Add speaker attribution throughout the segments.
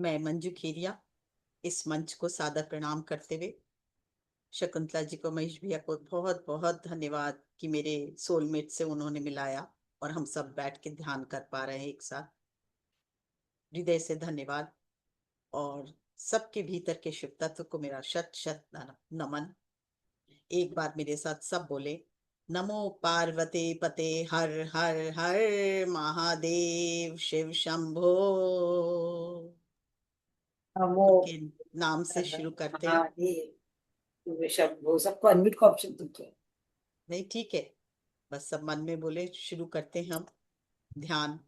Speaker 1: मैं मंजू खेरिया इस मंच को सादर प्रणाम करते हुए शकुंतला जी को, महेश भैया को बहुत बहुत धन्यवाद कि मेरे सोलमेट से उन्होंने मिलाया और हम सब बैठ के ध्यान कर पा रहे हैं एक साथ। हृदय से धन्यवाद। और सबके भीतर के शिव तत्व को मेरा शत शत नमन। एक बार मेरे साथ सब बोले, नमो पार्वती पते हर हर हर महादेव शिव शंभो।
Speaker 2: नमो
Speaker 1: उनके नाम से शुरू करते हैं।
Speaker 2: महादेव शंभो। सबको अनम्यूट का ऑप्शन तो क्या?
Speaker 1: नहीं, ठीक है, बस सब मन में बोले। शुरू करते हैं हम ध्यान।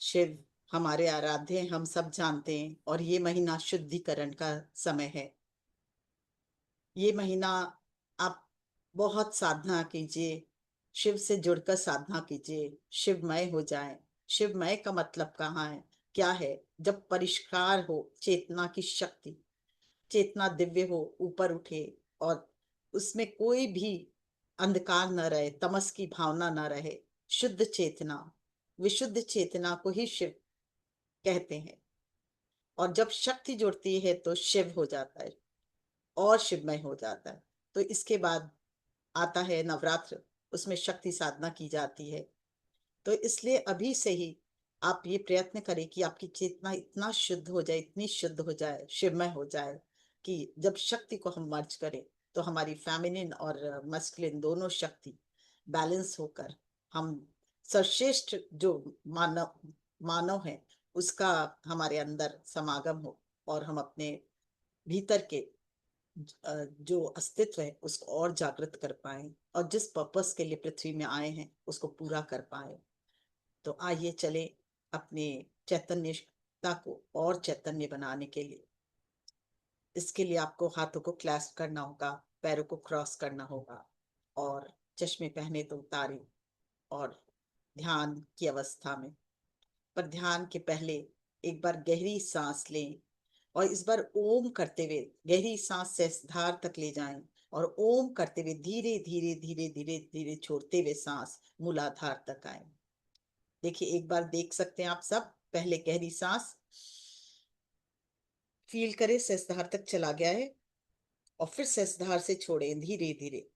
Speaker 1: शिव हमारे आराध्य हैं, हम सब जानते हैं, और ये महीना शुद्धिकरण का समय है। ये महीना आप बहुत साधना कीजिए, शिव से जुड़कर साधना कीजिए, शिवमय हो जाए। शिवमय का मतलब कहाँ है, क्या है? जब परिष्कार हो, चेतना की शक्ति, चेतना दिव्य हो, ऊपर उठे, और उसमें कोई भी अंधकार न रहे, तमस की भावना न रहे, शुद्ध चेतना, विशुद्ध चेतना को ही शिव कहते हैं। और जब शक्ति जुड़ती है तो शिव हो जाता है और शिवमय हो जाता है। तो इसके बाद आता है नवरात्र, उसमें शक्ति साधना की जाती है। तो इसलिए अभी से ही आप ये प्रयत्न करें कि आपकी चेतना इतना शुद्ध हो जाए, इतनी शुद्ध हो जाए, शिवमय हो जाए, कि जब शक्ति को हम मर्ज करें तो हमारी फेमिनिन और मस्कुलिन दोनों शक्ति बैलेंस होकर हम सर्वश्रेष्ठ जो मानव मानव है उसका हमारे अंदर समागम हो, और हम अपने भीतर के जो अस्तित्व है उसको और जागृत कर पाए, और जिस पर्पस के लिए पृथ्वी में आए हैं उसको पूरा कर पाए। तो आइए चले अपने चैतन्यता को और चैतन्य बनाने के लिए। इसके लिए आपको हाथों को क्लैस्प करना होगा, पैरों को क्रॉस करना होगा, और चश्मे पहने तो उतारें, और ध्यान की अवस्था में। पर ध्यान के पहले एक बार गहरी सांस लें, और इस बार ओम करते हुए गहरी सांस सहस्त्रधार तक ले जाएं, और ओम करते हुए धीरे धीरे धीरे धीरे धीरे छोड़ते हुए सांस मूलाधार तक आए। देखिए, एक बार देख सकते हैं आप सब। पहले गहरी सांस फील करें, सहस्त्रधार तक चला गया है, और फिर सहस्त्रधार से छोड़ें धीरे धीरे।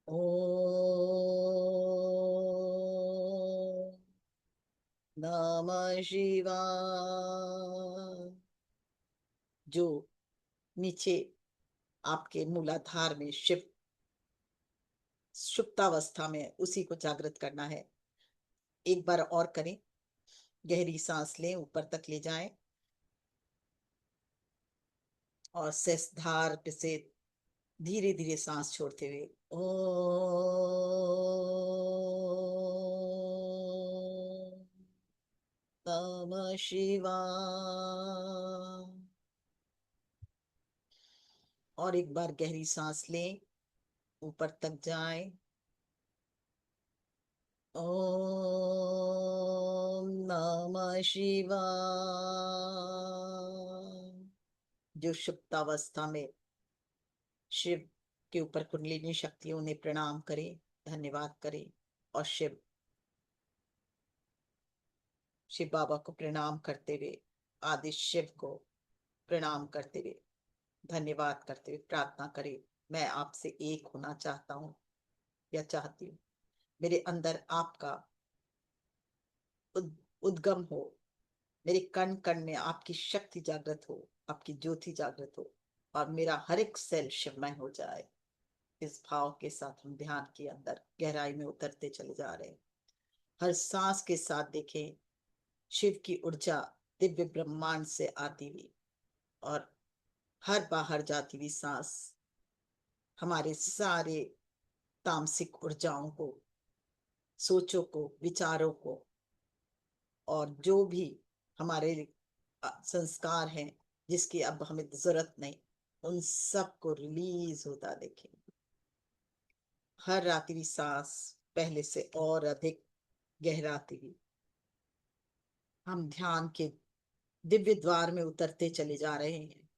Speaker 1: ओम नमः शिवाय। जो नीचे आपके मूलाधार में शिव सुप्तावस्था में है, उसी को जागृत करना है। एक बार और करें, गहरी सांस लें, ऊपर तक ले जाएं, और शेषधार पे से धीरे धीरे सांस छोड़ते हुए ओम नमः शिवाय। और एक बार गहरी सांस लें, ऊपर तक जाएं, ओम नमः शिवाय। जो सुप्तावस्था में शिव के ऊपर कुंडलिनी शक्ति, उन्हें प्रणाम करें, धन्यवाद करें। और शिव बाबा को प्रणाम करते हुए, आदि शिव को प्रणाम करते हुए, धन्यवाद करते हुए प्रार्थना करें, मैं आपसे एक होना चाहता हूँ या चाहती हूँ। मेरे अंदर आपका उद्गम हो, मेरे कण कण में आपकी शक्ति जागृत हो, आपकी ज्योति जागृत हो, और मेरा हर एक सेल शिवमय हो जाए। इस भाव के साथ हम ध्यान के अंदर गहराई में उतरते चले जा रहे हैं। हर सांस के साथ देखें शिव की ऊर्जा दिव्य ब्रह्मांड से आती हुई, और हर बाहर जाती हुई सांस हमारे सारे तामसिक ऊर्जाओं को, सोचों को, विचारों को, और जो भी हमारे संस्कार हैं जिसकी अब हमें जरूरत नहीं, उन सब को रिलीज होता देखें। हर आती हुई सांस पहले से और अधिक गहराती हुई हम ध्यान के दिव्य द्वार में उतरते चले जा रहे हैं।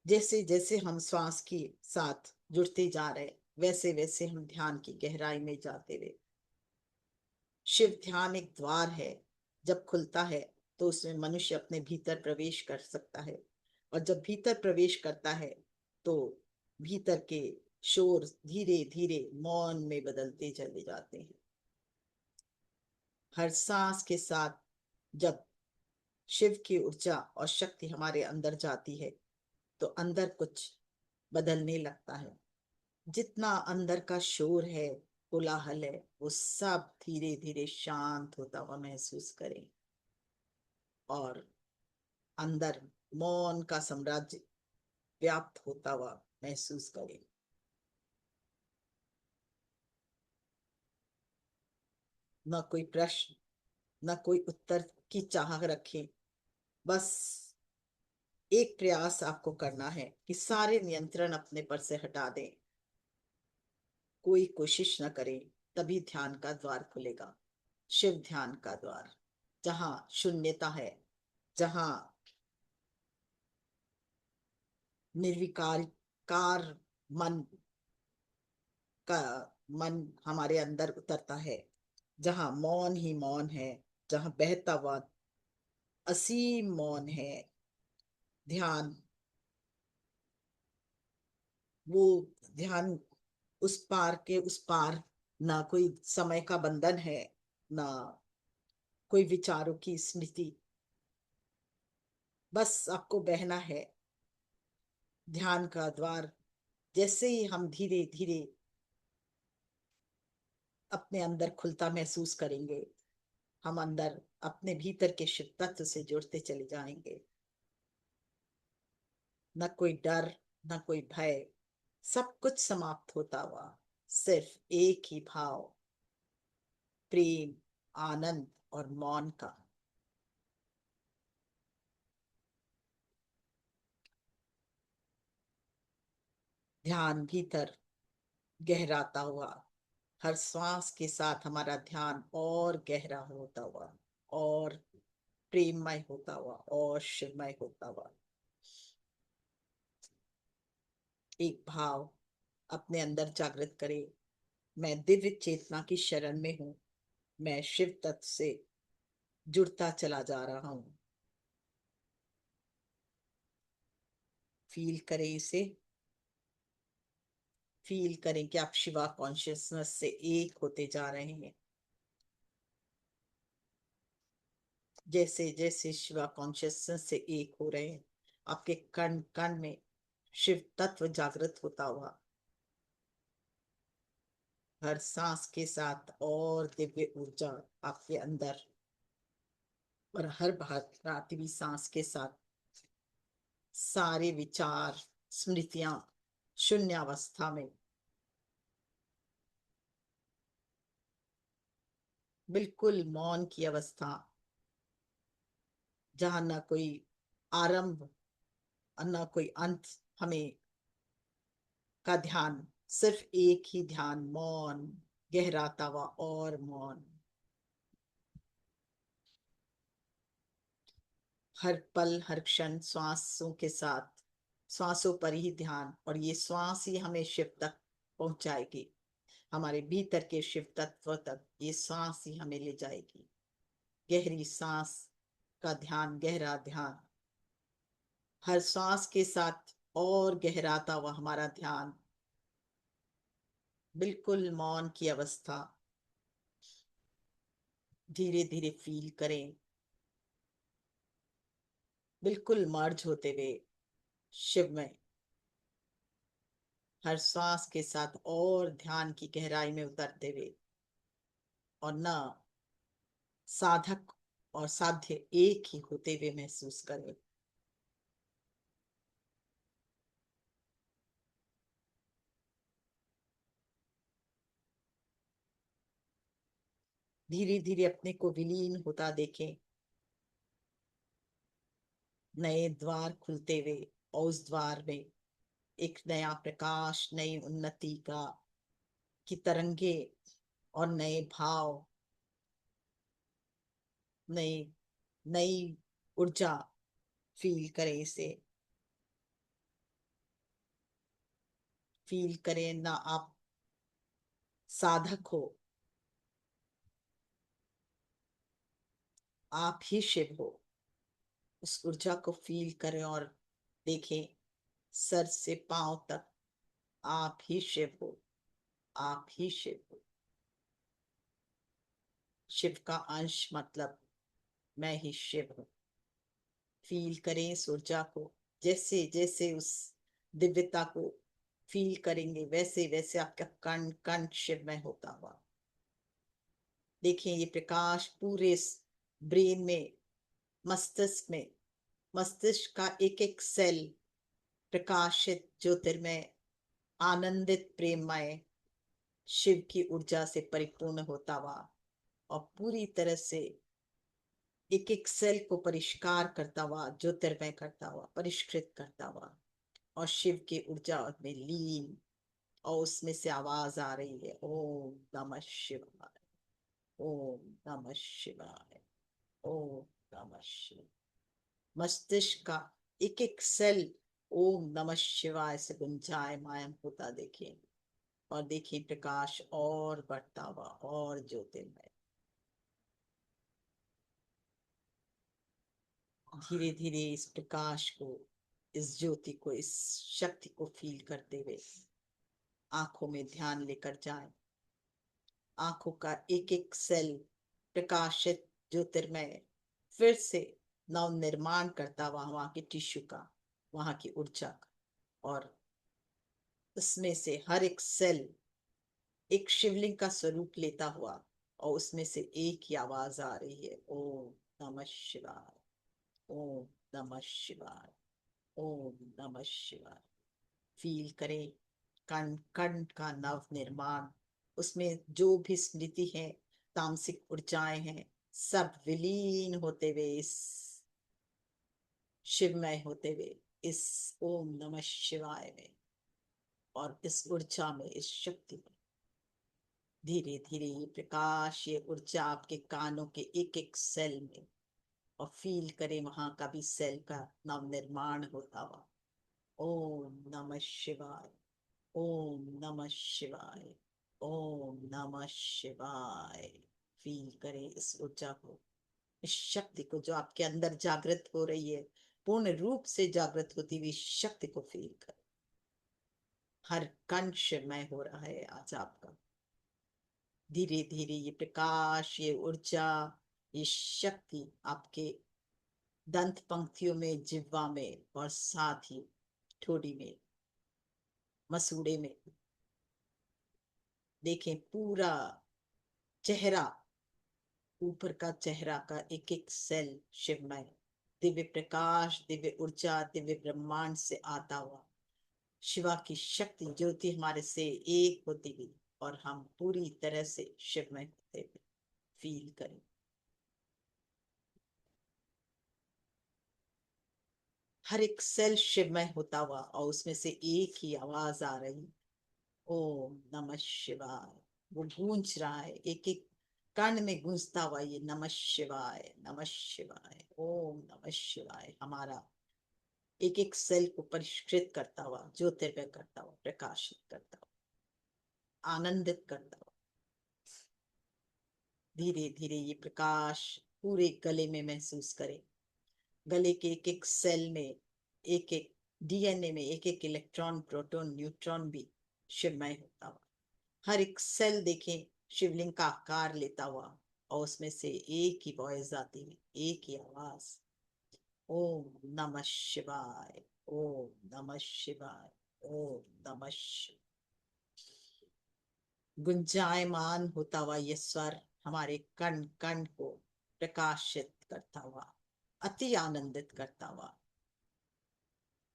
Speaker 1: जैसे जैसे हम श्वास के साथ जुड़ते जा रहे हैं, वैसे वैसे हम ध्यान की गहराई में जाते रहे। शिव ध्यान एक द्वार है, जब खुलता है तो उसमें मनुष्य अपने भीतर प्रवेश कर सकता है। और जब भीतर प्रवेश करता है तो भीतर के शोर धीरे धीरे मौन में बदलते चले जाते हैं। हर सांस के साथ जब शिव की ऊर्जा और शक्ति हमारे अंदर जाती है तो अंदर कुछ बदलने लगता है। जितना अंदर का शोर है, कोलाहल है, वो सब धीरे धीरे शांत होता हुआ महसूस करें। और अंदर मौन का साम्राज्य व्याप्त होता हुआ महसूस करें। न कोई प्रश्न, न कोई उत्तर की चाह रखें। बस एक प्रयास आपको करना है कि सारे नियंत्रण अपने पर से हटा दें। कोई कोशिश न करें। तभी ध्यान का द्वार खुलेगा। शिव ध्यान का द्वार, जहां शून्यता है, जहां निर्विकार कार मन का मन हमारे अंदर उतरता है, जहां मौन ही मौन है, जहां बहता हुआ असीम मौन है। ध्यान, वो ध्यान, उस पार के उस पार ना कोई समय का बंधन है, ना कोई विचारों की स्मृति। बस आपको बहना है। ध्यान का द्वार जैसे ही हम धीरे धीरे अपने अंदर खुलता महसूस करेंगे, हम अंदर अपने भीतर के शिव तत्व से जुड़ते चले जाएंगे। न कोई डर, न कोई भय, सब कुछ समाप्त होता हुआ सिर्फ एक ही भाव, प्रेम, आनंद और मौन का। ध्यान भीतर गहराता हुआ, हर श्वास के साथ हमारा ध्यान और गहरा होता हुआ, और प्रेममय होता हुआ, और शिवमय होता हुआ। एक भाव अपने अंदर जागृत करे, मैं दिव्य चेतना की शरण में हूं। मैं शिव तत्व से जुड़ता चला जा रहा हूं। फील करें इसे। फील करें कि आप शिवा कॉन्शियसनेस से एक होते जा रहे हैं। जैसे जैसे शिवा कॉन्शियसनेस से एक हो रहे हैं, आपके कण कण में शिव तत्व जागृत होता हुआ हर सांस के साथ और दिव्य ऊर्जा आपके अंदर, और हर रात्रि सांस के साथ सारे विचार, स्मृतियां शून्य अवस्था में, बिल्कुल मौन की अवस्था, जहां न कोई आरंभ और न कोई अंत हमें का ध्यान, सिर्फ एक ही ध्यान, मौन, गहराता हुआ और मौन। हर पल हर क्षण श्वासों के साथ, श्वासों पर ही ध्यान, और ये श्वास ही हमें शिव तक पहुंचाएगी। हमारे भीतर के शिव तत्व तक ये सांस ही हमें ले जाएगी। गहरी सांस का ध्यान, गहरा ध्यान, हर सांस के साथ और गहराता हुआ हमारा ध्यान, बिल्कुल मौन की अवस्था। धीरे धीरे फील करें, बिल्कुल मर्ज होते हुए शिव में, हर सांस के साथ और ध्यान की गहराई में उतरते हुए, और न साधक और साध्य एक ही होते हुए महसूस करें। धीरे धीरे अपने को विलीन होता देखें, नए द्वार खुलते हुए, और उस द्वार में एक नया प्रकाश, नई उन्नति का की तरंगे और नए भाव, नई नई ऊर्जा, फील करें इसे। फील करें ना आप साधक हो, आप ही शिव हो। उस ऊर्जा को फील करें और देखें, सर से पांव तक आप ही शिव हो, आप ही शिव हो। शिव का अंश मतलब मैं ही शिव हूँ। फील करें इस ऊर्जा को। जैसे जैसे उस दिव्यता को फील करेंगे, वैसे वैसे आपका कण कण शिवमय होता हुआ। देखें ये प्रकाश पूरे ब्रेन में, मस्तिष्क में, मस्तिष्क का एक एक सेल प्रकाशित, ज्योतिर्मय, आनंदित, प्रेममय शिव की ऊर्जा से परिपूर्ण होता हुआ और पूरी तरह से एक एक सेल को परिष्कार करता हुआ, ज्योतिर्मय करता हुआ, परिष्कृत करता हुआ और शिव की ऊर्जा में लीन। और उसमें से आवाज आ रही है, ओम नमः शिवाय, ओम नमः शिवाय, ओम नमः शिवाय। मस्तिष्क का एक एक सेल ओम नमः शिवाय से गुंजायमान होता देखिए। और देखिए प्रकाश और बढ़ता हुआ और ज्योतिर्मय। धीरे धीरे इस प्रकाश को, इस ज्योति को, इस शक्ति को फील करते हुए आंखों में ध्यान लेकर जाएं। आंखों का एक एक सेल प्रकाशित, ज्योतिर्मय, फिर से नव निर्माण करता हुआ वहां की टिश्यू का, वहां की ऊर्जा का। और उसमें से हर एक सेल एक शिवलिंग का स्वरूप लेता हुआ और उसमें से एक ही आवाज आ रही है, ओम नमः शिवाय, ओम नमः शिवाय, ओम नमः शिवाय। फील करें कण कण का नव निर्माण। उसमें जो भी स्मृति है, तामसिक ऊर्जाएं हैं, सब विलीन होते हुए इस शिवमय होते हुए इस ओम नमः शिवाय में और इस ऊर्जा में, इस शक्ति में। धीरे धीरे ये प्रकाश, ये ऊर्जा आपके कानों के एक एक सेल में, और फील करें वहां का भी सेल का नव निर्माण होता हुआ। ओम नमः शिवाय, ओम नमः शिवाय, ओम नमः शिवाय। फील करें इस ऊर्जा को, इस शक्ति को जो आपके अंदर जागृत हो रही है, पूर्ण रूप से जागृत होती हुई शक्ति को फील कर। हर कण शिवमय हो रहा है आज आपका। धीरे धीरे ये प्रकाश, ये ऊर्जा, ये शक्ति आपके दंत पंक्तियों में, जिह्वा में और साथ ही ठोड़ी में, मसूड़े में। देखें पूरा चेहरा, ऊपर का चेहरा का एक एक सेल शिवमय, दिव्य प्रकाश, दिव्य ऊर्जा, दिव्य ब्रह्मांड से आता हुआ शिवा की शक्ति, ज्योति हमारे से एक होती हुई और हम पूरी तरह से शिवमय होते हुए फील करें। हर एक सेल शिवमय होता हुआ और उसमें से एक ही आवाज आ रही, ओम नमः शिवाय। वो गूंज रहा है एक एक कण में, गूंजता हुआ ये नमः शिवाय, नमः शिवाय, ओम नमः शिवाय हमारा एक एक सेल को परिष्कृत करता हुआ, ज्योतिर्मय करता हुआ, प्रकाशित करता हुआ, आनंदित करता हुआ। धीरे धीरे ये प्रकाश पूरे गले में महसूस करें। गले के एक एक सेल में, एक एक डीएनए में एक एक इलेक्ट्रॉन, प्रोटॉन, न्यूट्रॉन भी शिवमय होता हुआ। हर एक सेल देखें शिवलिंग का आकार लेता हुआ और उसमें से एक ही वॉइस आती है, एक ही आवाज, ओम नमः शिवाय, ओम नमः शिवाय, ओम नमः शिवाय। गुंजायमान होता हुआ ये स्वर हमारे कण कण को प्रकाशित करता हुआ, अति आनंदित करता हुआ।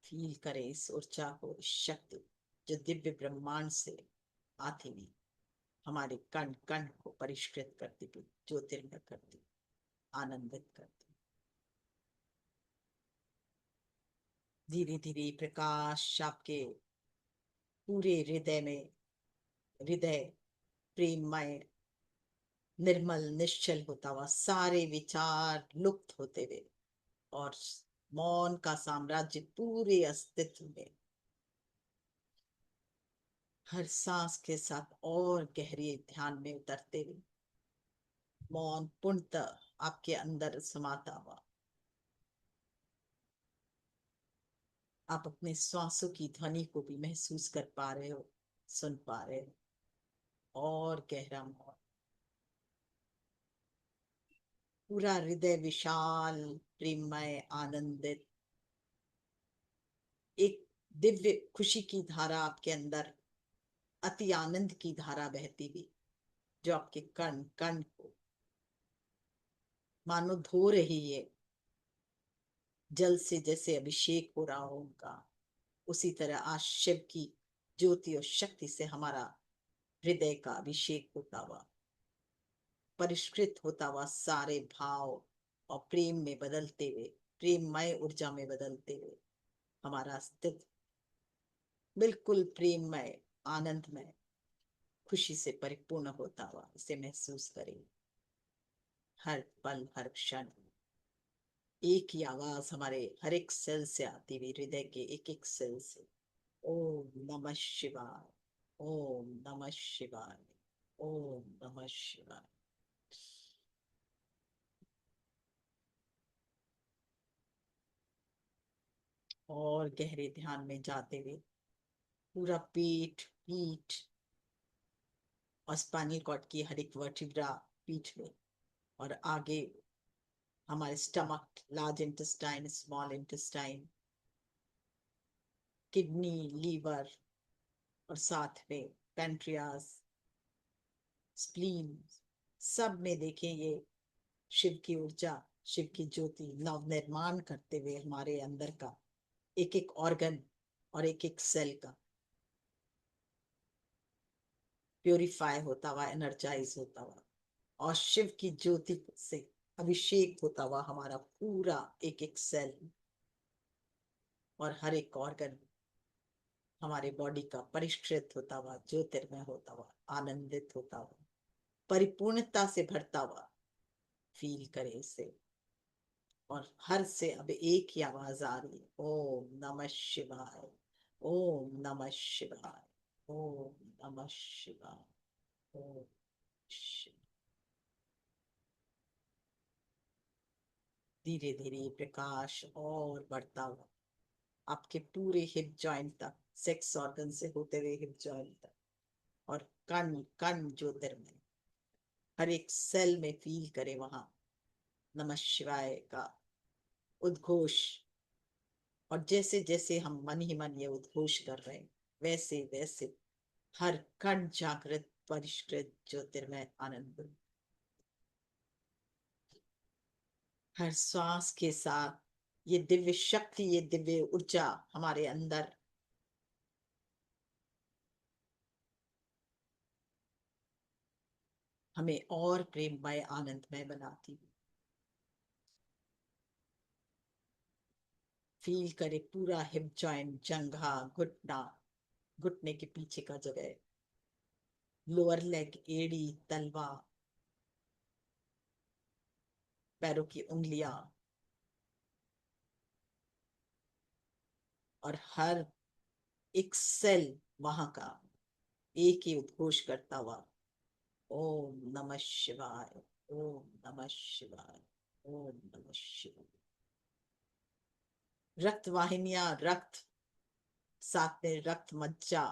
Speaker 1: फील करें इस ऊर्जा को, इस शक्ति जो दिव्य ब्रह्मांड से आती हुई हमारे कण कण को परिष्कृत करती हुई, ज्योतिर्मय करती, आनंदित करती। धीरे धीरे प्रकाश आपके पूरे हृदय में, हृदय प्रेममय, निर्मल, निश्चल होता हुआ, सारे विचार लुप्त होते हुए और मौन का साम्राज्य पूरे अस्तित्व में हर सांस के साथ और गहरे ध्यान में उतरते हुए मौन पूर्णतः आपके अंदर समाता हुआ। आप अपने श्वासों की ध्वनि को भी महसूस कर पा रहे हो, सुन पा रहे हो। और गहरा मौन, पूरा हृदय विशाल, प्रेममय, आनंदित, एक दिव्य खुशी की धारा आपके अंदर, अति आनंद की धारा बहती हुई, जो आपके कण कण को मानो धो रही है, जल से जैसे अभिषेक हो रहा हो उनका। उसी तरह आज शिव की ज्योति और शक्ति से हमारा हृदय का अभिषेक होता हुआ, परिष्कृत होता हुआ, सारे भाव और प्रेम में बदलते हुए, प्रेममय ऊर्जा में बदलते हुए, हमारा अस्तित्व बिल्कुल प्रेममय, आनंदमय, खुशी से परिपूर्ण होता हुआ इसे महसूस करें। हर पल, हर क्षण एक ही आवाज हमारे हर एक सेल से आती हुई, हृदय के एक एक सेल से, ओम नमः शिवाय, ओम नमः शिवाय, ओम नमः शिवाय। और गहरे ध्यान में जाते हुए पूरा पेट, पीठ और स्पाइनल कॉर्ड की हर एक वर्टिब्रा पीठ में, और आगे हमारे stomach, large intestine, small intestine, kidney, liver, और साथ में पेंट्रियास, स्प्लीन, सब में देखें ये शिव की ऊर्जा, शिव की ज्योति नव निर्माण करते हुए हमारे अंदर का एक एक ऑर्गन और एक एक सेल का प्योरीफाई होता हुआ, एनर्जाइज होता हुआ, और शिव की ज्योति से अभिषेक होता हुआ हमारा पूरा एक एक सेल और हर एक ऑर्गन हमारे बॉडी का परिष्कृत होता हुआ, ज्योतिर्मय होता हुआ, आनंदित होता हुआ, परिपूर्णता से भरता हुआ फील करे इसे। और हर से अब एक ही आवाज आ रही है, ओम नमः शिवाय, ओम नमः शिवाय, ओम नमः शिवाय, ओम शिव। धीरे धीरे प्रकाश और बढ़ता हुआ आपके पूरे हिप जॉइंट तक, सेक्स ऑर्गन से होते हुए हिप जॉइंट तक, और कण कण ज्योतिर्मय, हर एक सेल में फील करे वहां नमः शिवाय का उद्घोष। और जैसे जैसे हम मन ही मन ये उद्घोष कर रहे हैं, वैसे वैसे हर कण जागृत, परिष्कृत, ज्योतिर्मय, आनंद। हर श्वास के साथ ये दिव्य शक्ति, ये दिव्य ऊर्जा हमारे अंदर हमें और प्रेममय, आनंदमय बनाती। फील करे पूरा हिप जॉइंट, जंघा, घुटना, घुटने के पीछे का जगह, लोअर लेग, एड़ी, तलवा, पैरों की उंगलियां, और हर एक सेल वहां का एक ही उद्घोष करता हुआ, ओम नमः शिवाय, ओम नमः शिवाय, ओम नमः शिवाय। रक्त वाहिनियां, रक्त, साथ में रक्त मज्जा,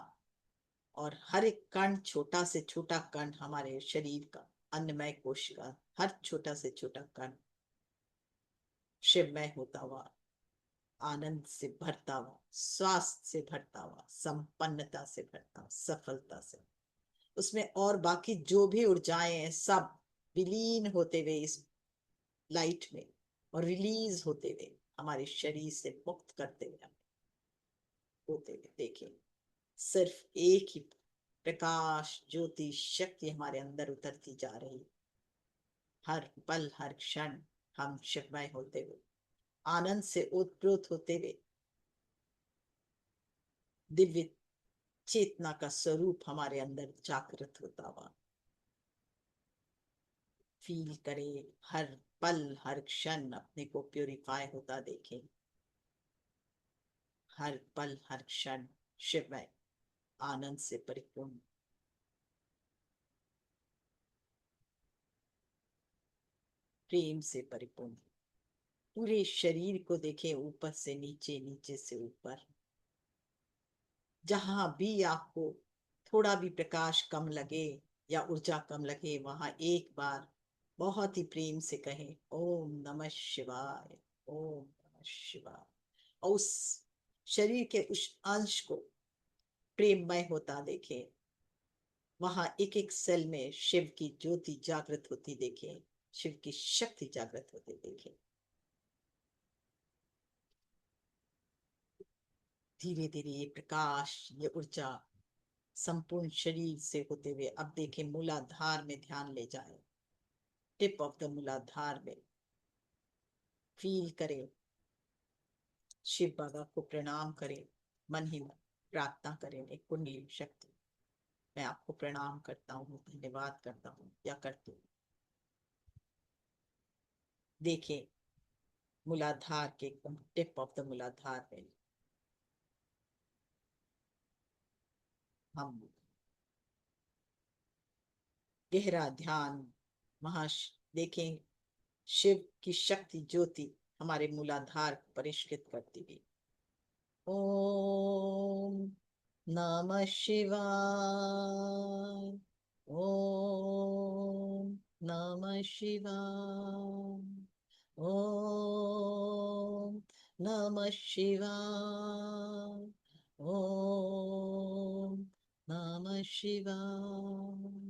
Speaker 1: और हर एक कण, छोटा से छोटा कण हमारे शरीर का, अन्नमय कोशिका, हर छोटा से छोटा कण शिवमय होता हुआ, आनंद से भरता हुआ, स्वास्थ्य से भरता हुआ, संपन्नता से भरता हुआ, सफलता से, उसमें और बाकी जो भी ऊर्जाएं हैं सब विलीन होते हुए इस लाइट में, और रिलीज होते हुए हमारे शरीर से मुक्त करते हुए होते हुए देखें। सिर्फ एक ही प्रकाश, ज्योति, शक्ति हमारे अंदर उतरती जा रही, हर पल, हर क्षण हम शिवमय होते हुए, आनंद से ओतप्रोत होते हुए, दिव्य चेतना का स्वरूप हमारे अंदर जागृत होता हुआ फील करें। हर पल, हर क्षण अपने को प्यूरिफाई होता देखें, हर पल, हर क्षण शिवमय, आनंद से परिपूर्ण, प्रेम से परिपूर्ण। पूरे शरीर को देखें, ऊपर से नीचे, नीचे से ऊपर, जहां भी आपको थोड़ा भी प्रकाश कम लगे या ऊर्जा कम लगे, वहां एक बार बहुत ही प्रेम से कहें ओम नमः शिवाय, ओम नमः शिवाय। और उस शरीर के उस अंश को प्रेममय होता देखें। वहां एक एक सेल में शिव की ज्योति जागृत होती देखें, शिव की शक्ति जागृत होती देखें। धीरे धीरे ये प्रकाश, ये ऊर्जा संपूर्ण शरीर से होते हुए अब देखें मूलाधार में ध्यान ले जाए। टिप ऑफ द मूलाधार में फील करें। शिव बाबा को प्रणाम करें, मन ही मन प्रार्थना करें एक कुंडली शक्ति। मैं आपको प्रणाम करता हूँ, धन्यवाद करता हूँ या करती हूँ। देखें मूलाधार के एकदम टिप ऑफ द मूलाधार में हम गहरा ध्यान महाश देखें। शिव की शक्ति ज्योति हमारे मूलाधार को परिष्कृत करती हुई। ओम नमः शिवाय, ओम नमः शिवाय, ओम नमः शिवाय, ओम नमः शिवाय।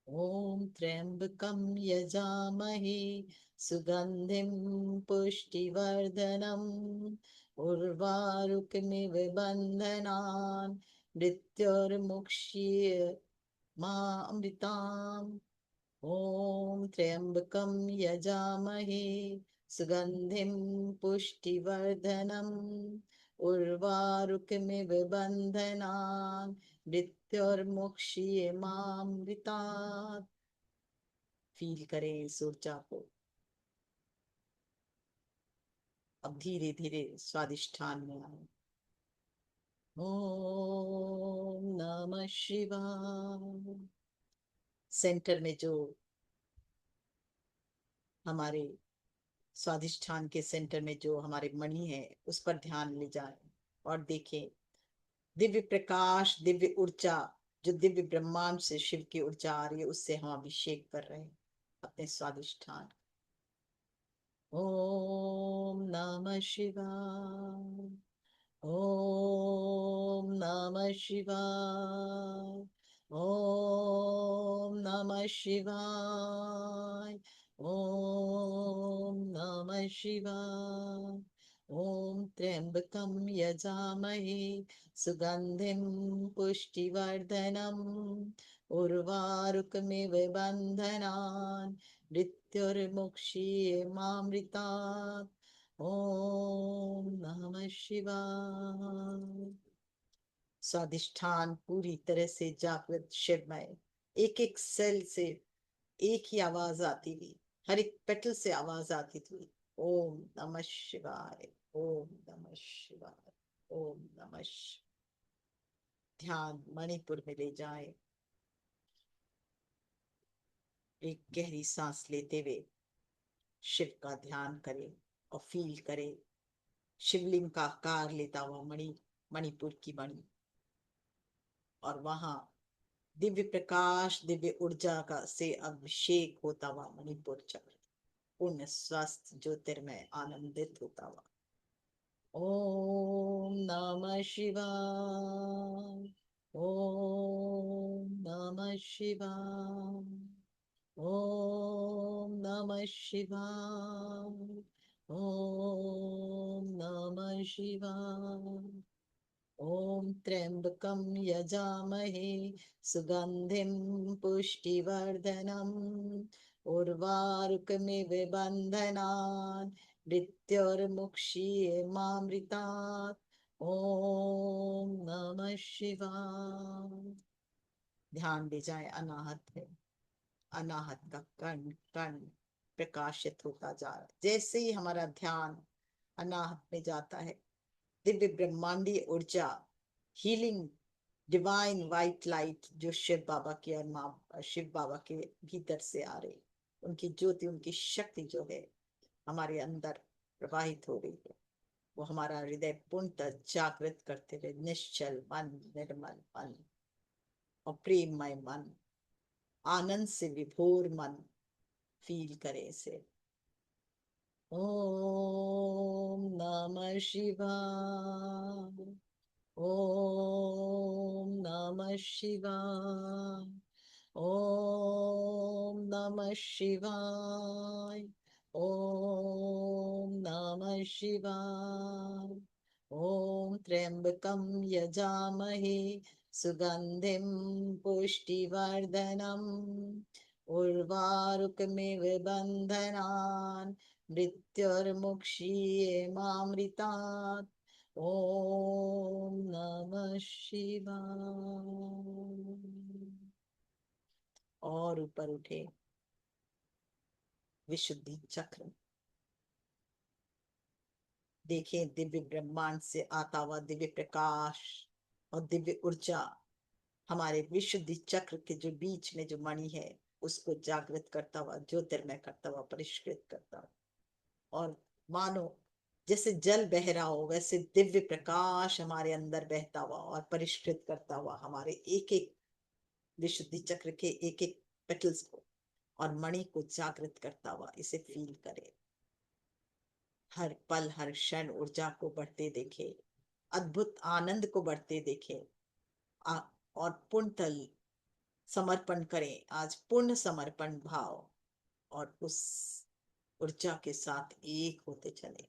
Speaker 1: ॐ त्र्यम्बकं यजामहे सुगन्धिं पुष्टिवर्धनम् उर्वारुकमिव बन्धनान् मृत्युर्मुक्ष्य मामृताम्। ॐ त्र्यम्बकं यजामहे सुगन्धिं पुष्टिवर्धनम् उर्वारुकमिव बन्धनान् मृत्युर्मुक्षीय मामृतात्। फील करें इस ऊर्जा को। अब धीरे धीरे स्वादिष्ठान में आए। ओम नमः शिवाय। सेंटर में जो हमारे स्वादिष्ठान के सेंटर में जो हमारे मणि है उस पर ध्यान ले जाए और देखें दिव्य प्रकाश, दिव्य ऊर्जा, जो दिव्य ब्रह्मांड से शिव की ऊर्जा आ रही है, उससे हम अभिषेक कर रहे हैं अपने स्वादिष्ठान। ओम नमः शिवाय, ओम नमः शिवाय, ओम नमः शिवाय, ओम नमः शिवाय। ओम त्र्यंबकं यजामहे सुगंधिं पुष्टिवर्धनम् उर्वारुकमिव बन्धनान् मृत्युर्मुक्षीय मामृतात्। ओम नमः शिवाय। स्वादिष्ठान पूरी तरह से जागृत शिवमय, एक एक सेल से एक ही आवाज आती थी, हर एक पेटल से आवाज आती थी। ओम नमः शिवाय, ओम नमः शिवाय, ओम नमः ध्यान मणिपुर में ले जाए। एक गहरी सांस लेते हुए शिव का ध्यान करें और फील करें शिवलिंग का आकार लेता हुआ मणि, मणिपुर की मणि। और वहां दिव्य प्रकाश, दिव्य ऊर्जा का से अभिषेक होता हुआ मणिपुर चक्र पूर्ण स्वस्थ ज्योतिर्मय आनंदित होता हुआ। ओम नमः शिवाय, ओम नमः शिवाय, ओम नमः शिवाय, ओम नमः शिवाय। ॐ त्र्यम्बकं यजामहे सुगन्धिं पुष्टिवर्धनम् उर्वारुकमिव बन्धनान् मृत्युर्मुक्षीय मामृतात्। ॐ नमः शिवाय। ध्यान दे जाए अनाहत में। अनाहत का कण कण प्रकाशित होता जा रहा है। जैसे ही हमारा ध्यान अनाहत में जाता है, दिव्य ब्रह्मांडीय ऊर्जा, हीलिंग डिवाइन वाइट लाइट जो शिव बाबा की और माँ शिव बाबा के भीतर से आ रही, उनकी ज्योति, उनकी शक्ति जो है हमारे अंदर प्रवाहित हो रही है। वो हमारा हृदय पूर्णतः जागृत करते रहे। निश्चल मन, निर्मल मन और प्रेममय मन, आनंद से विभोर मन, फील करे इसे। ओम नमः शिवाय। ओम नमः शिवाय। ओम नमः शिवाय। ओम नमः शिवाय। ओम त्र्यंबकं यजामहे सुगंधिं पुष्टिवर्धनम् उर्वारुकमिव बन्धनान् मृत्युर्मुक्षीये मामृतात्। ओम नमः शिवाय। और ऊपर उठे विशुद्धि चक्र। देखें दिव्य ब्रह्मांड से आता हुआ दिव्य प्रकाश और दिव्य ऊर्जा हमारे विशुद्धि चक्र के जो बीच में जो मणि है उसको जागृत करता हुआ, ज्योतिर्मय करता हुआ, परिष्कृत करता हुआ। और मानो जैसे जल बह रहा हो वैसे दिव्य प्रकाश हमारे अंदर बहता हुआ और परिष्कृत करता हुआ हमारे एक एक विशुद्धि चक्र के एक एक पेटल्स को और मणि को जागृत करता हुआ इसे फील करें। हर पल हर क्षण ऊर्जा को बढ़ते देखे, अद्भुत आनंद को बढ़ते देखे। और पूर्णतः समर्पण करें आज, पूर्ण समर्पण भाव, और उस ऊर्जा के साथ एक होते चले।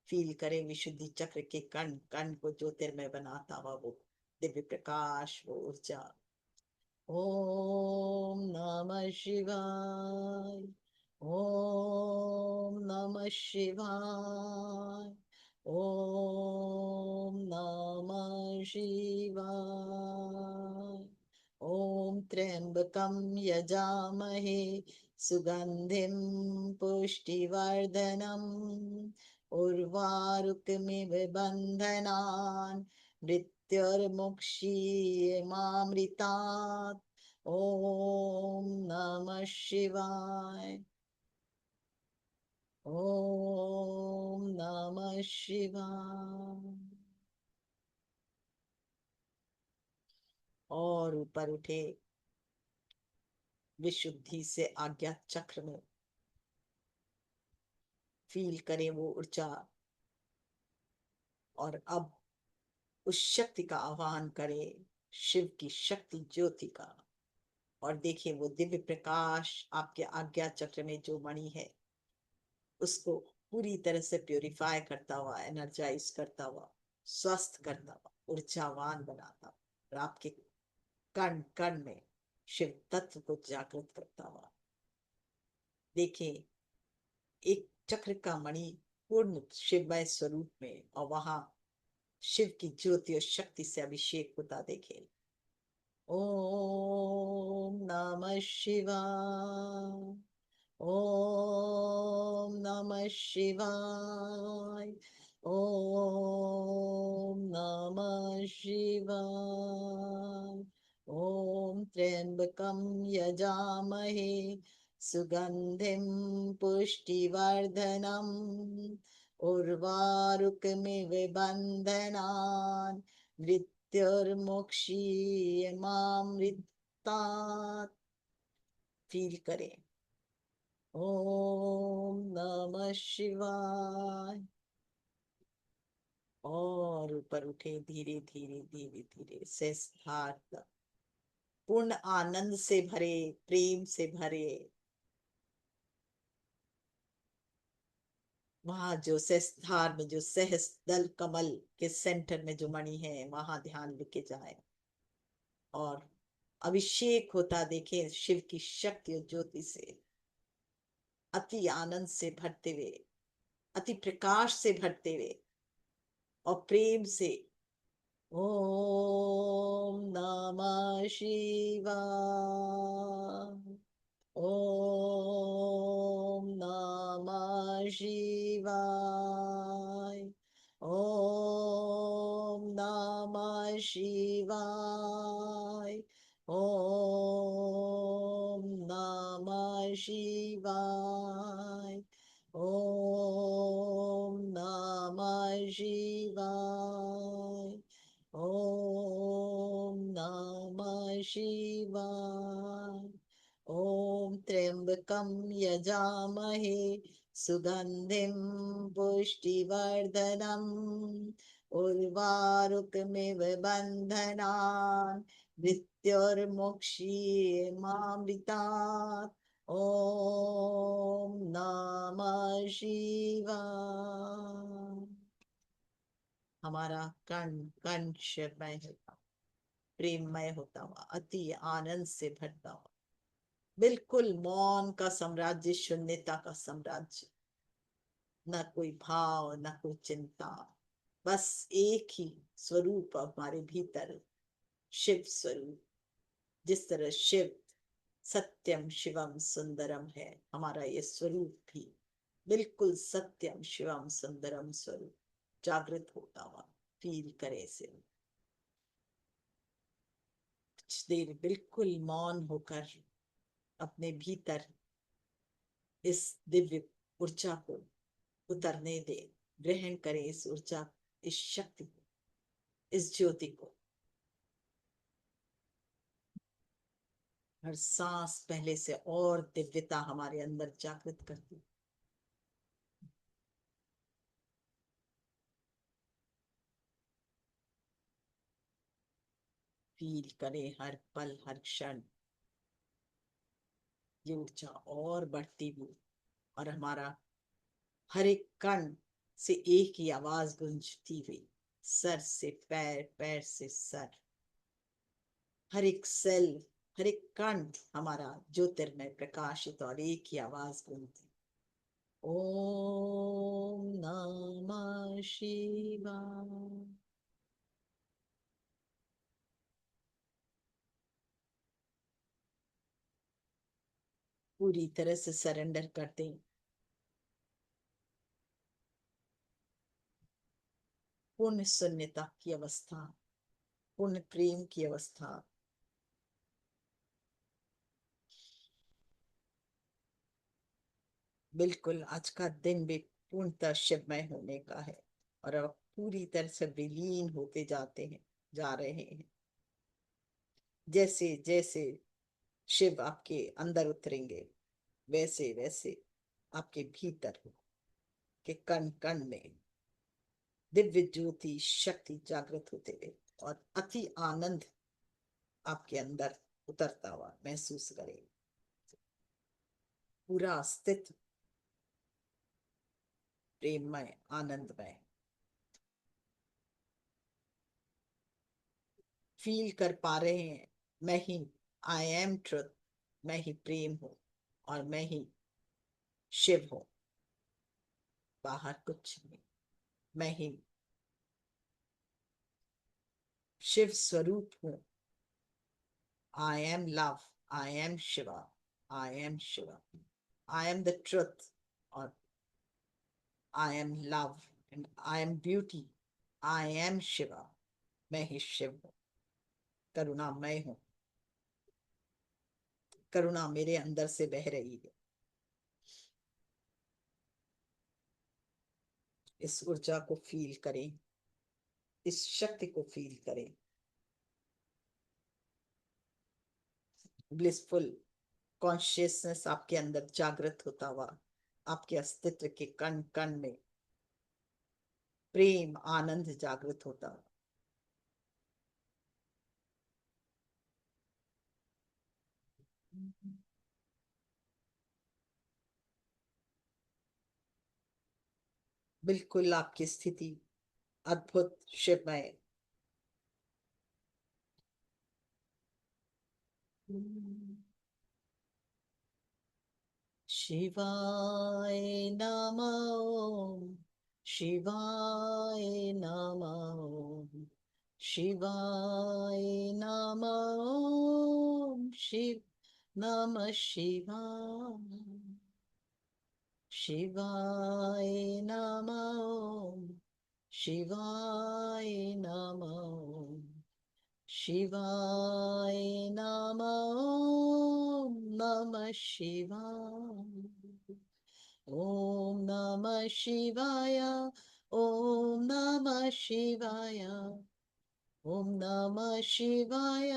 Speaker 1: फील करें विशुद्धि चक्र के कण कण को ज्योतिर्मय बनाता हुआ वो दिव्य प्रकाश, वो ऊर्जा। ओम नमः शिवाय। ओम नमः शिवाय। ओम नमः शिवाय। ओम त्र्यंबकं यजामहे सुगंधिं पुष्टिवर्धनम् उर्वारुकमिव बन्धनान् मृत्युर्मुक्षीये मामृतात्। ओम नमः शिवाय। ओम नमः शिवाय। और ऊपर उठे विशुद्धि से आज्ञा चक्र में। फील करें वो ऊर्जा और अब उस शक्ति का आह्वान करें, शिव की शक्ति ज्योति का। और देखिए वो दिव्य प्रकाश आपके आज्ञा चक्र में जो मणि है उसको पूरी तरह से प्यूरिफाई करता हुआ, एनर्जाइज करता हुआ, स्वस्थ करता हुआ, ऊर्जावान बनाता हुआ और आपके कण कण में शिव तत्व को जागृत करता हुआ। देखिए एक चक्र का मणि पूर्ण शिवमय स्वरूप में और वहां शिव की ज्योति और शक्ति से अभिषेक होता देखे। ओम नमः शिवाय। ओम नमः शिवाय। ओम नमः शिवाय। ओम त्र्यंबकं यजामहे सुगंधिं पुष्टिवर्धनम् उर्वारुकमिव बन्धनान् मृत्युर्मुक्षीय मामृतात्। फील करें। ओम नमः शिवाय। और ऊपर उठे धीरे धीरे धीरे धीरे सहस्त्रार तक, पूर्ण आनंद से भरे, प्रेम से भरे। वहां जो सहस्त्रार में जो सहस्त्रदल कमल के सेंटर में जो मणि है वहां ध्यान लेके जाए और अभिषेक होता देखे शिव की शक्ति और ज्योति से, अति आनंद से भरते हुए, अति प्रकाश से भरते हुए और प्रेम से। ओम नमः शिवाय। ओम नमः शिवाय। ओम नमः शिवाय। ओम नमः शिवाय। ओम नमः शिवाय। ओम नमः शिवाय। ओम त्र्यंबकं यजामहे सुगंधिं पुष्टिवर्धनम् उर्वारुकमिव बन्धनान् मृत्युर्मुक्षीयमामृतात्। ओम नमः शिवाय। हमारा कण कण शिवमय होता, प्रेममय होता हुआ, अति आनंद से भरता हुआ, बिल्कुल मौन का साम्राज्य, शून्यता का साम्राज्य। न कोई भाव, न कोई चिंता, बस एक ही स्वरूप हमारे भीतर, शिव स्वरूप। जिस तरह शिव सत्यम शिवम सुंदरम है, हमारा ये स्वरूप भी बिल्कुल सत्यम शिवम सुंदरम स्वरूप जागृत होता हुआ फील करे से। कुछ देर बिल्कुल मौन होकर अपने भीतर इस दिव्य ऊर्जा को उतरने दे, ग्रहण करें इस ऊर्जा, इस शक्ति को, इस ज्योति को। हर सांस पहले से और दिव्यता हमारे अंदर जागृत करती। फील करें हर पल हर क्षण ये ऊर्जा और बढ़ती हुई, और हमारा हर एक कण से एक ही आवाज गूंजती हुई, सर से पैर, पैर से सर, हर एक सेल, हर एक कण हमारा ज्योतिर्मय प्रकाशित, और एक ही आवाज गूंजती। ओम नमः शिवाय। पूरी तरह से सरेंडर कर दें। पूर्ण शून्यता की अवस्था, पूर्ण प्रेम की अवस्था। बिल्कुल आज का दिन भी पूर्णतः शिवमय होने का है, और अब पूरी तरह से विलीन होते जाते हैं, जा रहे हैं। जैसे जैसे शिव आपके अंदर उतरेंगे, वैसे वैसे आपके भीतर के कण कण में दिव्य ज्योति शक्ति जागृत होते हुए, और अति आनंद आपके अंदर उतरता हुआ महसूस करें। पूरा अस्तित्व प्रेममय, आनंदमय फील कर पा रहे हैं। मैं ही, आई एम ट्रुथ, मैं ही प्रेम हूं, और मैं ही शिव हूं, बाहर कुछ नहीं। मैं ही शिव स्वरूप हूं। I am love, I am Shiva, I am Shiva, I am the truth, और I am love, and I am beauty, I am Shiva. मैं ही शिव हूं, करुणामय हूं, करुणा मेरे अंदर से बह रही है। इस ऊर्जा को फील करें, इस शक्ति को फील करें। ब्लिसफुल कॉन्शियसनेस आपके अंदर जागृत होता हुआ, आपके अस्तित्व के कण कण में प्रेम आनंद जागृत होता हुआ। बिल्कुल आपकी स्थिति अद्भुत शिवमय। शिवाय नमः, शिवाय नमः, शिवाय नमः, शिव नमः शिवाय, शिवाय नमः, शिवाय नमः, शिवाय नमः, नमः शिवाय। ओम नमः शिवाय, ओम नमः शिवाय, ओम नमः शिवाय,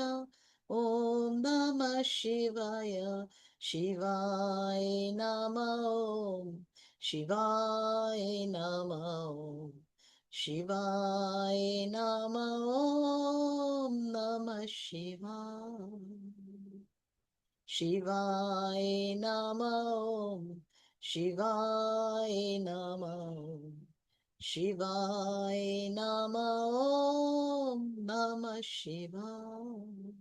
Speaker 1: ओम नमः शिवाय, शिवाय नमः ओम, शिवाय नमः ओम, शिवाय नमः ओम नमः शिवाय, शिवाय नमः ओम, शिवाय नमः ओम, शिवाय नमः ओम नमः शिवाय।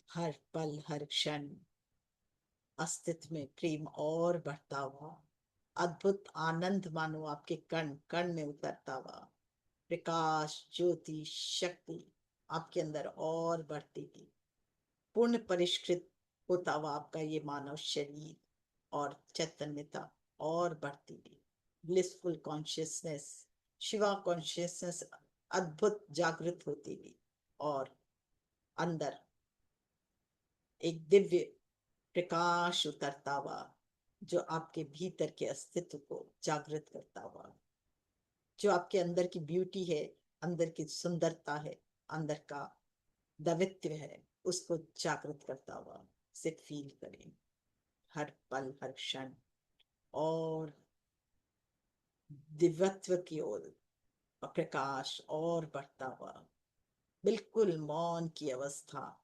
Speaker 1: हर पल हर क्षण अस्तित्व में प्रेम और बढ़ता हुआ, अद्भुत आनंद मानो आपके कण कण में उतरता हुआ, प्रकाश ज्योति शक्ति आपके अंदर और बढ़ती गई, पूर्ण परिष्कृत होता हुआ आपका ये मानव शरीर और चैतन्यता और बढ़ती गई, ब्लिसफुल कॉन्शियसनेस, शिवा कॉन्शियसनेस अद्भुत जागृत होती गई, और अंदर एक दिव्य प्रकाश उतरता हुआ जो आपके भीतर के अस्तित्व को जागृत करता हुआ, जो आपके अंदर की ब्यूटी है, अंदर की सुंदरता है, अंदर का दवित्व है, उसको जागृत करता हुआ से फील करें हर पल हर क्षण, और दिव्यत्व की ओर प्रकाश और बढ़ता हुआ, बिल्कुल मौन की अवस्था,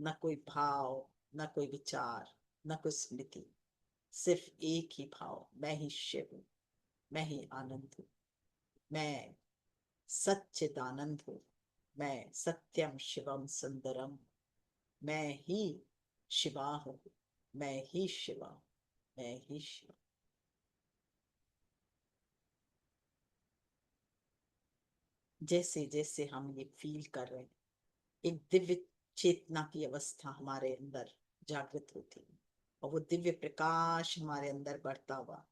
Speaker 1: न कोई भाव, न कोई विचार, न कोई स्मृति, सिर्फ एक ही भाव, मैं ही शिव हूँ, मैं ही आनंद हूँ, मैं सच्चिदानंद हूँ, मैं सत्यम शिवम सुंदरम, मैं ही शिवा हूँ, मैं ही शिवा, मैं ही शिवा। जैसे जैसे हम ये फील कर रहे हैं, एक दिव्य चेतना की अवस्था हमारे अंदर जागृत होती है, और वो दिव्य प्रकाश हमारे अंदर बढ़ता हुआ,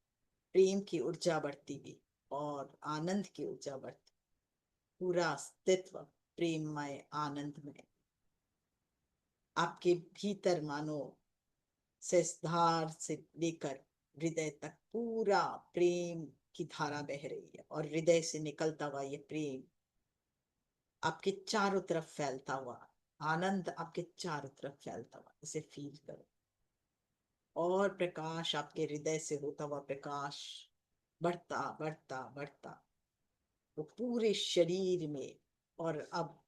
Speaker 1: प्रेम की ऊर्जा बढ़ती गई और आनंद की ऊर्जा बढ़ती, पूरा अस्तित्व प्रेममय आनंदमय आपके भीतर मानो सहस्त्रधार से लेकर हृदय तक पूरा प्रेम की धारा बह रही है, और हृदय से निकलता हुआ ये प्रेम आपके चारों तरफ फैलता हुआ, आनंद आपके चारों तरफ फैलता हुआ, इसे फील करो, और प्रकाश आपके हृदय से होता हुआ प्रकाश बढ़ता बढ़ता बढ़ता वो पूरे शरीर में, और अब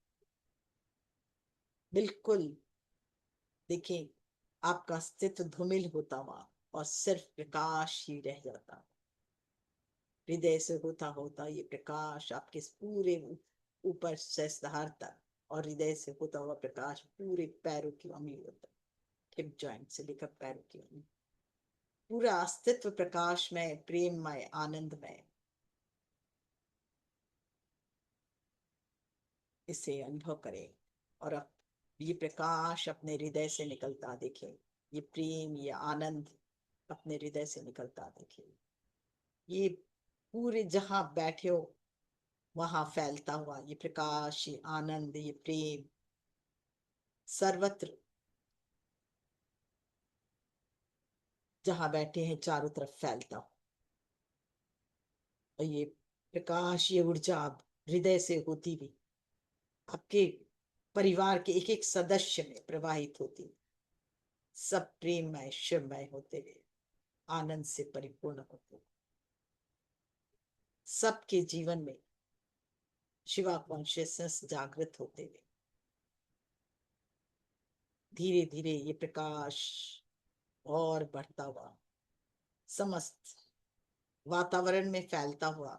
Speaker 1: बिल्कुल देखिए आपका अस्तित्व धूमिल होता हुआ और सिर्फ प्रकाश ही रह जाता, हृदय से होता होता ये प्रकाश आपके पूरे ऊपर सहस्त्रहार तक, और हृदय से होता हुआ प्रकाश पूरे पैरों की उंगलियों तक, हिप जॉइंट से लेकर पैरों की उंगली, पूरा अस्तित्व प्रकाशमय प्रेममय आनंदमय, इसे अनुभव करें। और अब ये प्रकाश अपने हृदय से निकलता देखें, ये प्रेम ये आनंद अपने हृदय से निकलता देखें, ये पूरे जहां बैठे हो वहां फैलता हुआ ये प्रकाश ये आनंद ये प्रेम सर्वत्र जहां बैठे हैं चारों तरफ फैलता हो, और ये प्रकाश ये ऊर्जा अब हृदय से होती हुई आपके परिवार के एक एक सदस्य में प्रवाहित होती, सब प्रेममय शिवमय होते हुए आनंद से परिपूर्ण होते, सबके जीवन में शिवा कॉन्शियसनेस जागृत होते हुए धीरे धीरे ये प्रकाश और बढ़ता हुआ समस्त वातावरण में फैलता हुआ,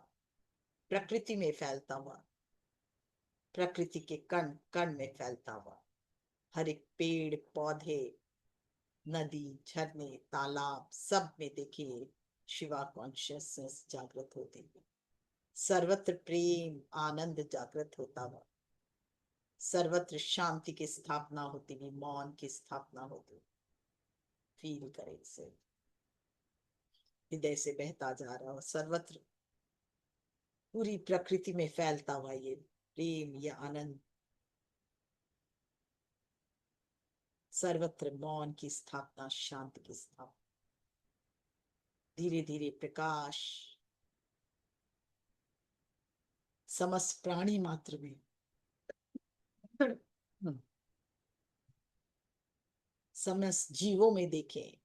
Speaker 1: प्रकृति में फैलता हुआ, प्रकृति के कण कण में फैलता हुआ, हर एक पेड़ पौधे नदी झरने तालाब सब में देखिए शिवा कॉन्शियसनेस जागृत होती है, सर्वत्र प्रेम आनंद जागृत होता हुआ, सर्वत्र शांति की स्थापना होती हुई, मौन की स्थापना होती, फील करें इसे, हृदय से बहता जा रहा हो सर्वत्र पूरी प्रकृति में फैलता हुआ ये प्रेम ये आनंद, सर्वत्र मौन की स्थापना शांति की स्थापना, धीरे धीरे प्रकाश समस्त प्राणी मात्र में, समस्त जीवों में देखें,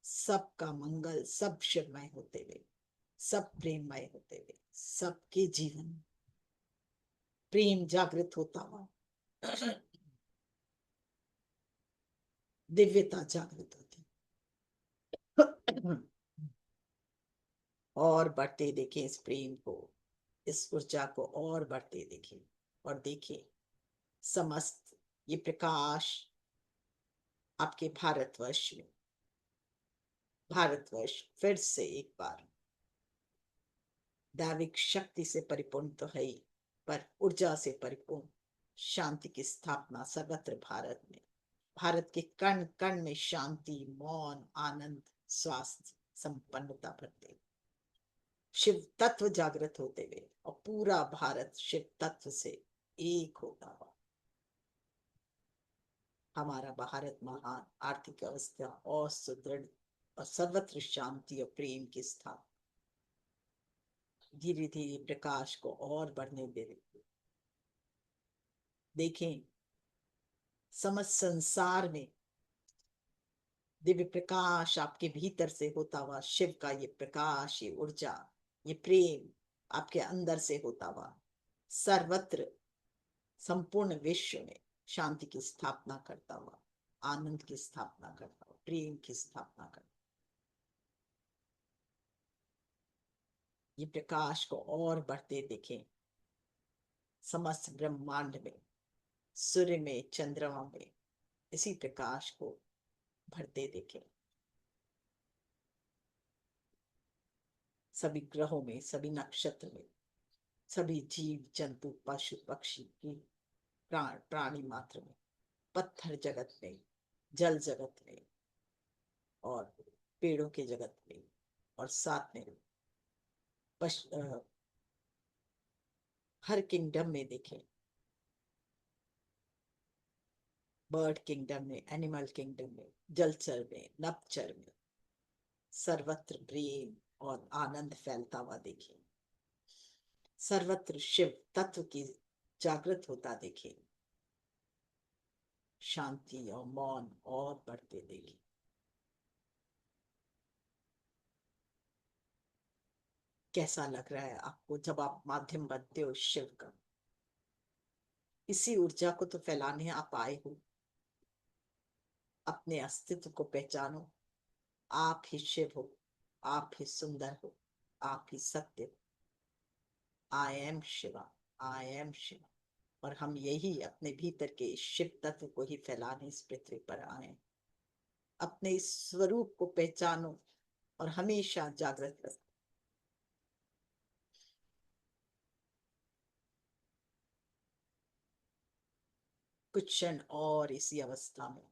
Speaker 1: सबका मंगल, सब शिवमय होते हुए, सब प्रेममय होते हुए, सबके जीवन में प्रेम जागृत होता हुआ, दिव्यता जागृत होती और बढ़ते देखें इस प्रेम को, इस ऊर्जा को और बढ़ते देखें और देखें समस्त ये प्रकाश आपके भारतवर्ष में, भारतवर्ष फिर से एक बार दैविक शक्ति से परिपूर्ण तो है ही, पर ऊर्जा से परिपूर्ण शांति की स्थापना सर्वत्र भारत में, भारत के कण कण में शांति, मौन, आनंद, स्वास्थ्य, संपन्नता भरते, शिव तत्व जागृत होते हुए और पूरा भारत शिव तत्व से एक होता हुआ, हमारा भारत महान, आर्थिक अवस्था और सुदृढ़ और सर्वत्र शांति और प्रेम की स्थापना, धीरे धीरे प्रकाश को और बढ़ने दे देखें समस्त संसार में दिव्य प्रकाश आपके भीतर से होता हुआ, शिव का ये प्रकाश, ये ऊर्जा, ये प्रेम आपके अंदर से होता हुआ सर्वत्र संपूर्ण विश्व में शांति की स्थापना करता हुआ, आनंद की स्थापना करता हुआ, प्रेम की स्थापना करता, ये प्रकाश को और बढ़ते देखें समस्त ब्रह्मांड में, सूर्य में, चंद्रमा में, इसी प्रकाश को भरते देखें, सभी ग्रहों में, सभी नक्षत्र में, सभी जीव जंतु पशु पक्षी की प्राणी मात्र में, पत्थर जगत में, जल जगत में और पेड़ों के जगत में, और साथ में हर किंगडम में देखें, बर्ड किंगडम में, एनिमल किंगडम में, जलचर में, नभचर में, सर्वत्र प्रेम और आनंद फैलता हुआ देखें, सर्वत्र शिव तत्व की जागृत होता देखें, शांति और मौन और बढ़ते देखें। कैसा लग रहा है आपको जब आप माध्यम बनते हो शिव का? इसी ऊर्जा को तो फैलाने आप आए हो। अपने अस्तित्व को पहचानो, आप ही शिव हो, आप ही सुंदर हो, आप ही सत्य हो। आई am Shiva, I am Shiva. और हम यही अपने भीतर के इस शिव तत्व को ही फैलाने इस पृथ्वी पर आए। अपने इस स्वरूप को पहचानो और हमेशा जागृत रखो। कुछ क्षण और इसी अवस्था में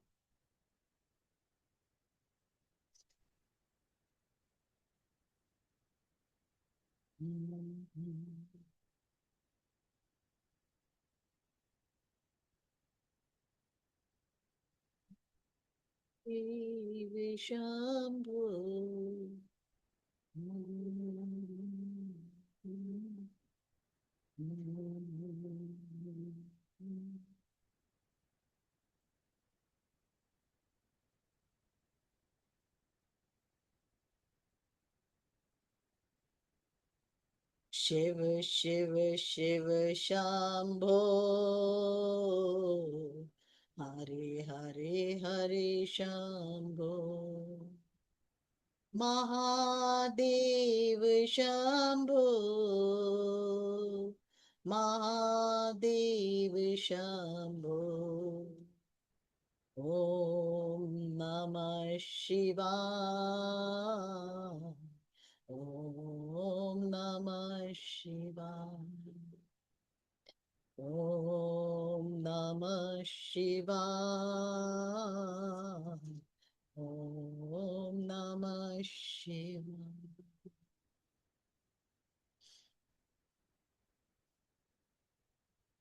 Speaker 1: शिव शंभो। शिव शिव शिव शंभो, हरे हरे हरे शंभो, महादेव शंभो, महादेव शंभो। ओम नमः शिवाय, ओम नमः शिवाय, ओम नमः शिवाय, ओम नमः शिवाय।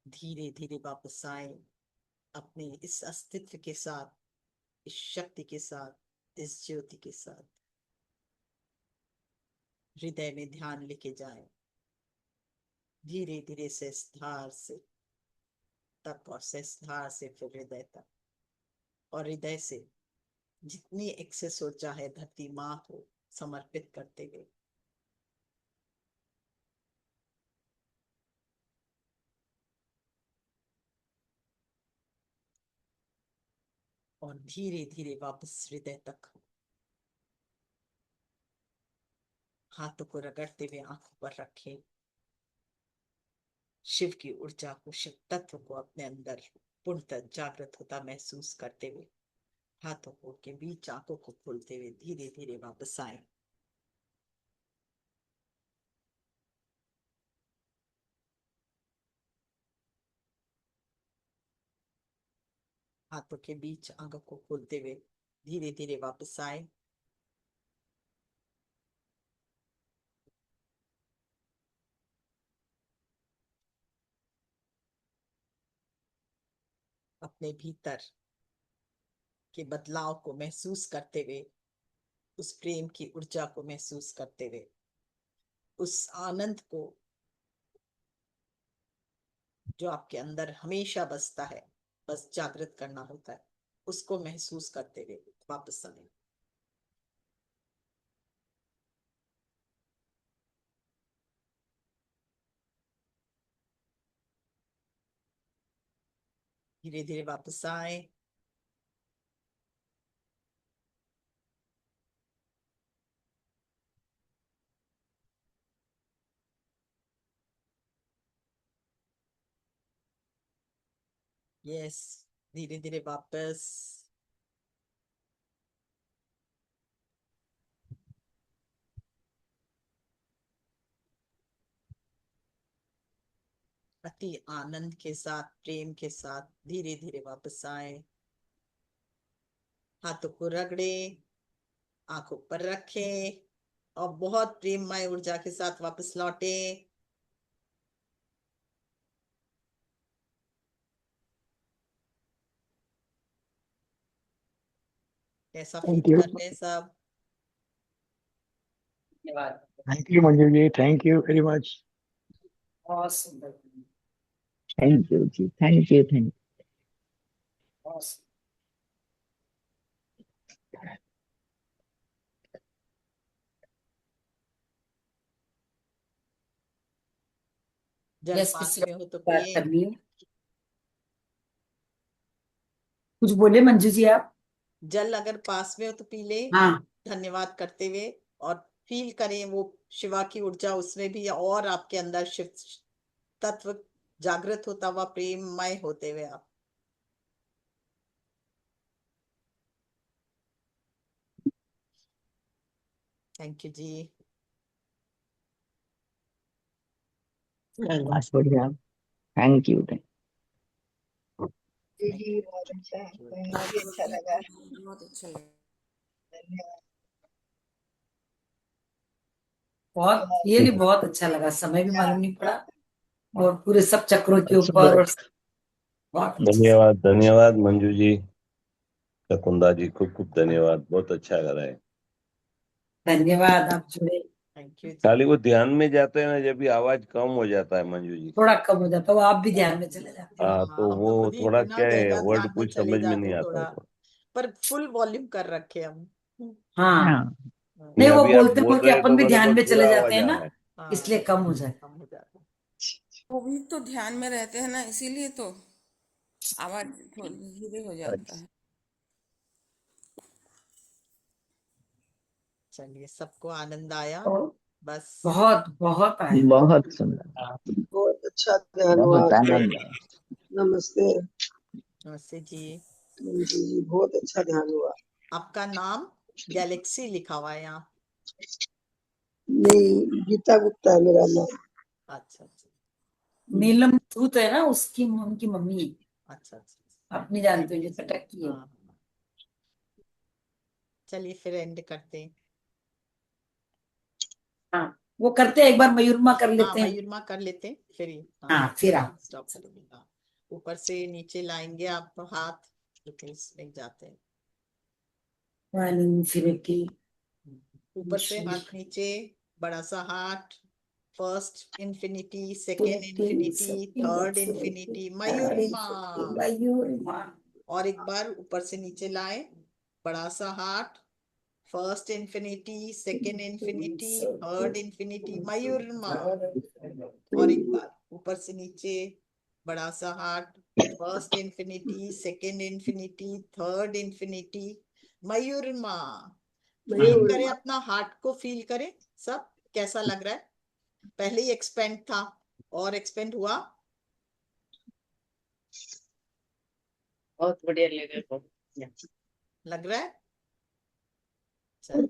Speaker 1: धीरे धीरे वापस आए अपने इस अस्तित्व के साथ, इस शक्ति के साथ, इस ज्योति के साथ। हृदय में ध्यान लेके जाएं, धीरे धीरे सहस्त्रार से तक, और सहस्त्रार से फिर हृदय तक, और हृदय से जितनी एक्सेस ऊर्जा है धरती माँ को समर्पित करते हुए और धीरे धीरे वापस हृदय तक, हाथों को रगड़ते हुए आंखों पर रखें। शिव की ऊर्जा को, शिव तत्व को अपने अंदर पूर्णतः जागृत होता महसूस करते हुए हाथों को के बीच आंखों को खोलते हुए धीरे धीरे वापस आए। हाथों के बीच आंखों को खोलते हुए धीरे धीरे वापस आए। अपने भीतर के बदलाव को महसूस करते हुए, उस प्रेम की ऊर्जा को महसूस करते हुए, उस आनंद को जो आपके अंदर हमेशा बसता है, बस जागृत करना होता है, उसको महसूस करते हुए वापस आए। धीरे धीरे वापस आए। यस, धीरे धीरे वापस। अति आनंद के साथ, प्रेम के साथ धीरे धीरे वापस आए। हाथों को रगड़े, आंखों पर रखे और बहुत प्रेममय ऊर्जा के साथ वापस लौटे। कैसा फील
Speaker 3: थैंक यू।
Speaker 1: कर रहे हैं सब?
Speaker 2: धन्यवाद।
Speaker 3: Thank you Manju ji, thank you very much.
Speaker 2: बहुत सुंदर।
Speaker 3: Thank you ji, thank you, thank
Speaker 2: बहुत सुंदर।
Speaker 1: जल
Speaker 2: यस,
Speaker 1: पास
Speaker 2: किसी
Speaker 1: में हो तो
Speaker 2: बात
Speaker 1: पिए।
Speaker 2: करनी है? कुछ बोले मंजू जी आप?
Speaker 1: जल अगर पास में हो तो पी ले,
Speaker 2: हाँ।
Speaker 1: धन्यवाद करते हुए, और फील करें वो शिवा की ऊर्जा उसमें भी, और आपके अंदर शिव तत्व जागृत होता हुआ प्रेममय होते हुए आप। Thank you ji.
Speaker 3: यू, बस बढ़िया। Thank you.
Speaker 4: जी जी, बहुत अच्छा, बहुत ही अच्छा लगा।
Speaker 2: बहुत अच्छा लगा।
Speaker 4: धन्यवाद।
Speaker 2: बहुत रियली बहुत अच्छा लगा, समय भी मालूम नहीं पड़ा और पूरे सब चक्रों के
Speaker 3: अच्छा
Speaker 2: ऊपर,
Speaker 3: लगा।
Speaker 2: और बहुत अच्छे से।
Speaker 5: धन्यवाद धन्यवाद मंजू जी, शकुंदा जी, खूब खूब धन्यवाद, बहुत अच्छा कर रहे हैं।
Speaker 2: धन्यवाद, आप जुड़े।
Speaker 1: थैंक यू जी।
Speaker 5: खाली वो ध्यान में जाते हैं ना, जब भी आवाज कम हो जाता है मंजू जी।
Speaker 2: थोड़ा कम हो जाता है, वो आप भी ध्यान में चले जाते हैं।
Speaker 5: हाँ,
Speaker 1: हाँ,
Speaker 5: तो
Speaker 1: हम तो
Speaker 5: वो
Speaker 1: खुद ही
Speaker 5: थोड़ा
Speaker 1: इतना
Speaker 5: क्या है,
Speaker 1: गहरा
Speaker 5: वर्ड
Speaker 1: ध्यान में
Speaker 5: कुछ
Speaker 1: चले
Speaker 5: समझ में
Speaker 1: जाते
Speaker 5: नहीं आता
Speaker 1: थोड़ा,
Speaker 5: है।
Speaker 1: पर फुल वॉल्यूम कर रखे हम।
Speaker 2: हाँ।
Speaker 3: हाँ,
Speaker 2: नहीं,
Speaker 5: नहीं,
Speaker 2: वो
Speaker 5: अभी आप
Speaker 2: बोलते
Speaker 5: बोल
Speaker 2: बोलते
Speaker 5: रहे हैं तो
Speaker 2: अपन भी
Speaker 5: मेरे को
Speaker 2: ध्यान में चले
Speaker 5: पूरा
Speaker 2: जाते
Speaker 5: आवाज
Speaker 2: हैं
Speaker 5: आ
Speaker 2: ना,
Speaker 5: रहा है।
Speaker 2: इसलिए
Speaker 1: हाँ,
Speaker 2: कम हो जाए।
Speaker 1: कम हो जाता है।
Speaker 6: वो भी तो ध्यान में रहते हैं ना, इसीलिए तो आवाज थोड़ी धीरे हो जाता
Speaker 3: अच्छा,
Speaker 6: है।
Speaker 1: चलिए, सबको आनंद आया?
Speaker 2: तो
Speaker 1: बस।
Speaker 2: बहुत बहुत आया।
Speaker 3: बहुत सुंदर,
Speaker 4: बहुत अच्छा ध्यान हुआ
Speaker 3: बहुत
Speaker 4: आज का।
Speaker 3: आनंद आया।
Speaker 4: नमस्ते
Speaker 1: नमस्ते जी।
Speaker 4: जी जी, बहुत अच्छा ध्यान हुआ।
Speaker 1: आपका नाम गैलेक्सी लिखा हुआ है यहाँ।
Speaker 4: नहीं, गीता गुप्ता है मेरा नाम।
Speaker 1: अच्छा अच्छा
Speaker 2: नीलम धूत है ना, उसकी उनकी मम्मी।
Speaker 1: अच्छा अच्छा।
Speaker 2: आप नहीं जानते, ये पटक की है।
Speaker 1: हाँ हाँ। चलिए फिर एंड करते हैं।
Speaker 2: हाँ, वो करते हैं, एक बार मयूरमा कर
Speaker 1: हाँ,
Speaker 2: लेते हैं।
Speaker 1: मयूरमा कर लेते हैं फिर ही।
Speaker 2: हाँ, फिर आप।
Speaker 1: स्टॉप करेंगे। हाँ, ऊपर से नीचे लाएंगे आप हाथ, तो फिर इसमें जाते हैं।
Speaker 2: वाणी फिर की।
Speaker 1: ऊपर से हाथ नीचे, बड़ा सा heart, first infinity, second infinity, third infinity, मयूरमा।
Speaker 2: मयूरमा।
Speaker 1: और एक बार ऊपर से नीचे लाए, बड़ा सा heart, first infinity, second infinity, third infinity, मयूरमा। और एक बार ऊपर से नीचे, बड़ा सा heart, first infinity, second infinity, third infinity, मयूरमा। फील करें, अपना हार्ट को फील करें सब, कैसा लग रहा है? पहले ही एक्सपेंड था और एक्सपेंड हुआ।
Speaker 7: बहुत बढ़िया लग रहा है, बहुत
Speaker 1: लग रहा है? चल